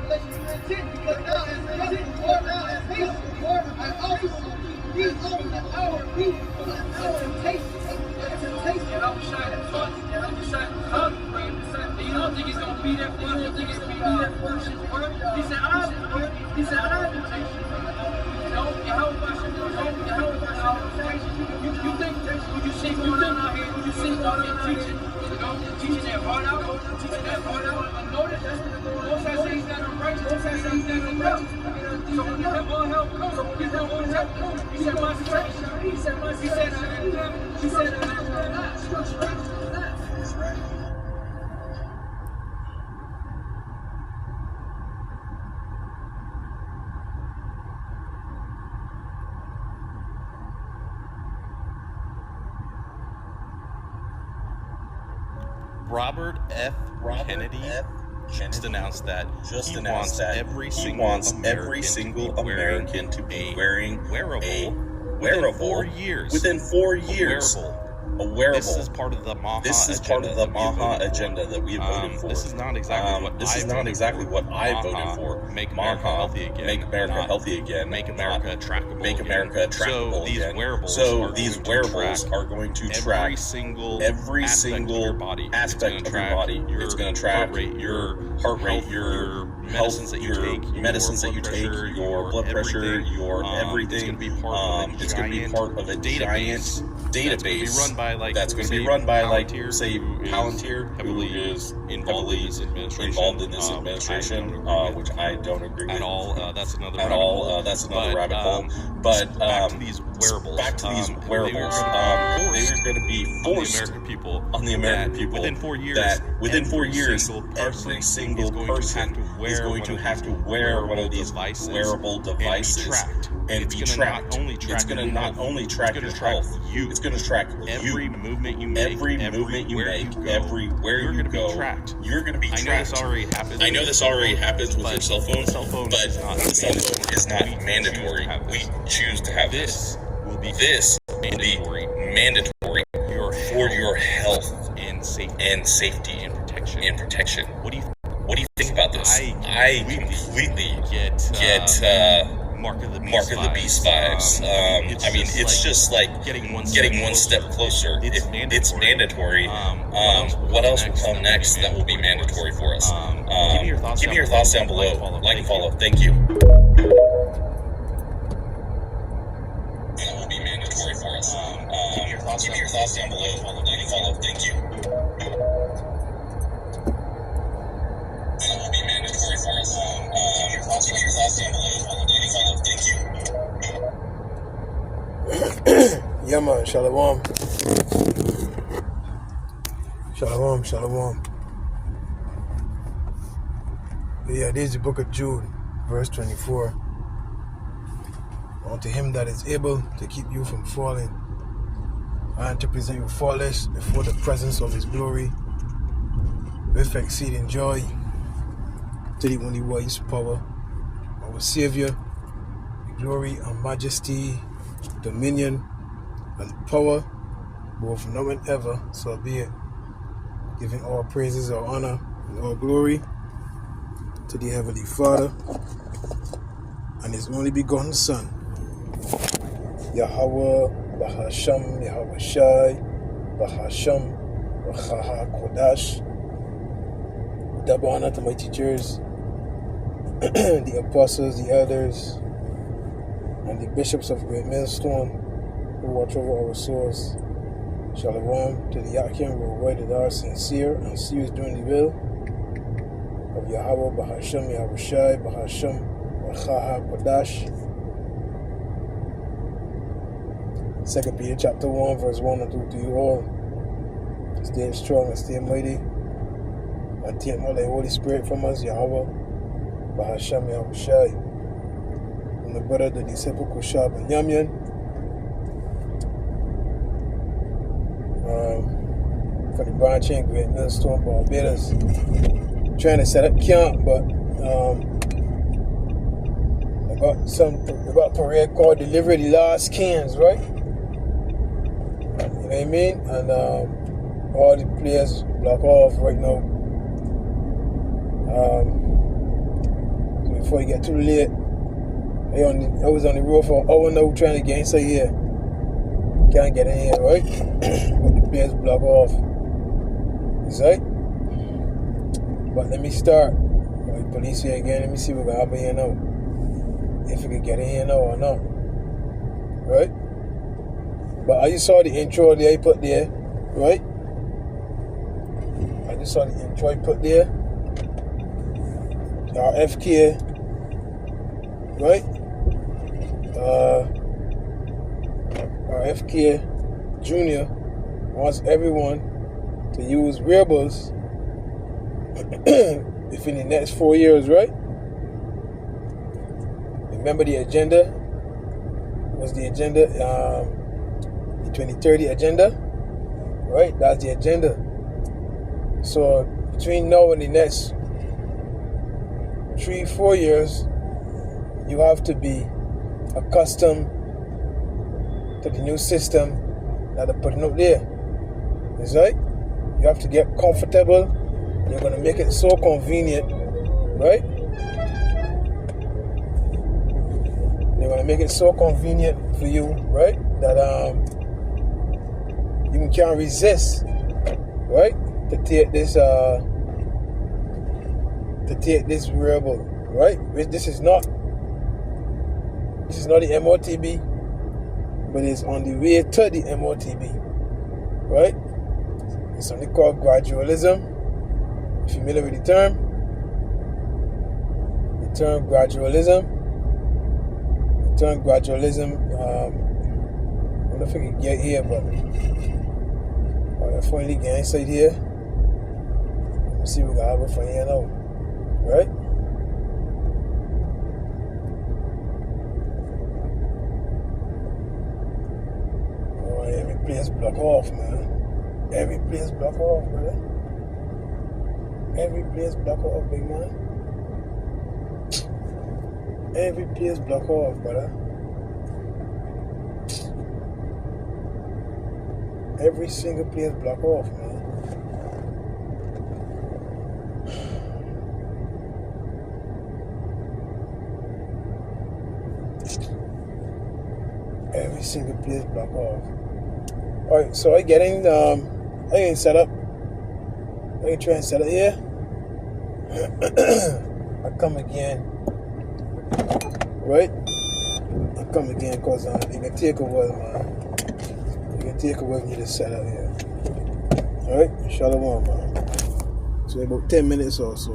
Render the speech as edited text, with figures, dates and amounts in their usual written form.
Because now as patience, Lord, now as patience, Lord, I also need over the hour, need for the hour to taste. Yahawashi taught, Yahawashi taught, you don't think he's going to be there for us? You don't think he's going to be there for us? He said, I will taste you. You know, Yahawashi, you think, would you see going on out here, would you see going here teaching, teaching their heart out, unnoticed? Most I say he's not unrighteous, most I say he's not unrighteous. So when you have all help comes, so when you have all help comes, he said, my strength, he said, Robert F. Kennedy just announced that he wants every single American to be wearing a wearable within 4 years. A wearable. This is part of the Maha agenda that we voted for. This is not exactly what I voted for. Make America healthy again. Make America healthy again. Make America trackable. Make America trackable again. So these wearables are going to track every single aspect of your body. It's going to track your heart rate, your medicines that you take, your blood pressure, your everything. It's going to be part of a giant database that's going to be run by say Palantir, who is involved in this administration, which I don't agree with at all. That's another rabbit hole. But back to these wearables. They are going to be forced on the American people within 4 years. Within 4 years, every single person is going to have to wear one of these wearable devices and be tracked. It's going to not only track your health, it's going to track every movement you make, everywhere you go. You're going to be tracked. I know this already happens with your cell phone, but the cell phone is not mandatory. We choose to have this. This will be mandatory for your health and safety and protection. What do you think about this? I completely get Mark of the Beast vibes. I mean, it's just like getting one step closer. It's mandatory. What else will come next that will be mandatory for us? Give me your thoughts down below. Like and follow. Thank you. That will be mandatory for us. Give me your thoughts down below. Like and follow. Thank you. That will be mandatory for us. Give me your thoughts down below. Thank you. Yeah, man. Shalawam. Shalawam. Yeah, this is the book of Jude, verse 24. Unto him that is able to keep you from falling and to present you faultless before the presence of his glory with exceeding joy, to the only wise power, our Savior, glory and majesty, dominion and power, both now and ever, so be it. Giving all praises, all honor, and all glory to the Heavenly Father and His only begotten Son, Yahawah, bahasham, yahawashi, bahasham, qadash. Double honor to my teachers, the apostles, the elders, and the bishops of Great Millstone who watch over our souls. Shalawam to the ahchyam worldwide that are sincere and serious doing the will of Yahawah, bahasham, yahawashi, bahasham, qadash. 2 Peter chapter 1 verse 1 and 2 to you all. Stay strong and stay mighty, and take all the Holy Spirit from us, Yahawah, bahasham, yahawashi. And the brother, the disciple, Kushab and Yamyan. For the branching, Great Millstone, Barbados. Trying to set up camp, but I got parade called Deliver the Last Cans, right? You know what I mean? And all the players block off right now. before it get too late. I was on the road for an hour now trying to get inside here. Can't get in here, right? But the place block off. Is right? But let me start. Right, police here again. Let me see what's happen here now. If we can get in here now or not. Right? But I just saw the intro there he put there. Right? I just saw the intro he put there. FK. Right? FK Jr. wants everyone to use wearables within the next 4 years, right? Remember the agenda? Was the agenda the 2030 agenda? Right? That's the agenda. So between now and the next 3-4 years, you have to be accustomed to the new system that they're putting up there. Is right? You have to get comfortable. You're going to make it so convenient, right? They're going to make it so convenient for you, right? That you can't resist, right? To take this wearable, right? This is not the MOTB, but it's on the way to the MOTB, right? It's something called gradualism. Familiar with the term? The term gradualism. I don't know if I can get here, but I finally get inside here. Let's see what we got from here now, right? Every place block off, man. Every place block off, brother. Every place block off, big man. Every place block off, brother. Every single place block off, man. Every single place block off. Alright, so I getting set up. I can try and set it here. I come again. Right? I come again because you can take a while, man. You can take a while for me to set up here. Alright? Shalawam, man. So about 10 minutes or so.